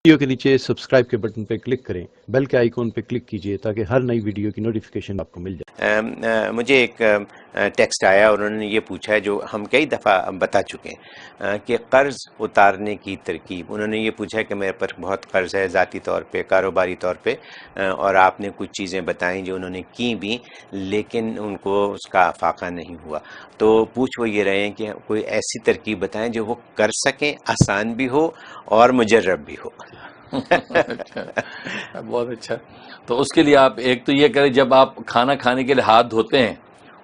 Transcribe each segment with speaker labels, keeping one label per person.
Speaker 1: Video کے نیچے subscribe کے بٹن پہ کلک کریں، بیل کے آئیکن پہ کلک کیجئے تاکہ ہر نئی ویڈیو کی نوٹیفیکیشن آپ کو مل جائے۔
Speaker 2: مجھے ایک ٹیکسٹ آیا اور انہوں نے یہ پوچھا ہے جو ہم کئی دفعہ بتا چکے ہیں کہ قرض اتارنے کی ترکیب۔ انہوں نے یہ پوچھا ہے کہ میرے پر بہت قرض ہے ذاتی طور پہ، کاروباری طور پہ، اور آپ نے کچھ چیزیں بتائیں جو انہوں نے کی بھی لیکن ان کو اس کا افاقہ نہیں ہوا، تو پوچھ وہ یہ رہے ہیں کہ کوئی ایسی ترکیب بتائیں جو وہ کر سکیں، آسان بھی ہو اور مجرب بھی ہو۔
Speaker 3: اچھا، بہت اچھا۔ تو اس کے لیے آپ ایک تو یہ کریں، جب آپ کھانا کھانے کے لیے ہاتھ دھوتے ہیں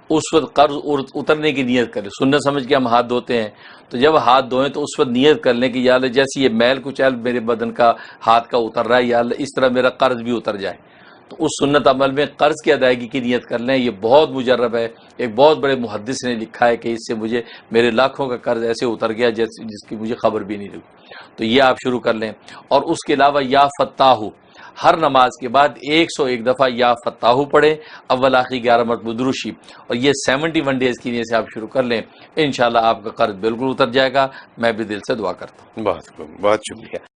Speaker 3: اس وقت قرض اترنے کی نیت کریں۔ سنت سمجھ کے ہم ہاتھ دھوتے ہیں، تو جب ہاتھ دھوئیں تو اس وقت نیت کر لیں کہ یا اللہ جیسے یہ میل کچیل میرے بدن کا ہاتھ کا اتر رہا ہے، یا اللہ اس طرح میرا قرض بھی اتر جائے۔ تو اس سنت عمل میں قرض کی ادائیگی کی نیت کر لیں، یہ بہت مجرب ہے۔ ایک بہت بڑے محدث نے لکھا ہے کہ اس سے مجھے میرے لاکھوں کا قرض ایسے اتر گیا جس کی مجھے خبر بھی نہیں لگی۔ تو یہ آپ شروع کر لیں، اور اس کے علاوہ یا فتاحو، ہر نماز کے بعد 101 دفعہ یا فتاحو پڑھیں، اول آخری 11 مرتبہ درود شریف، اور یہ 71 ڈیز کی نیت سے آپ شروع کر لیں، انشاءاللہ آپ کا قرض بالکل اتر جائے گا۔ میں بھی دل سے دعا کرتا ہوں۔
Speaker 2: بہت شکریہ۔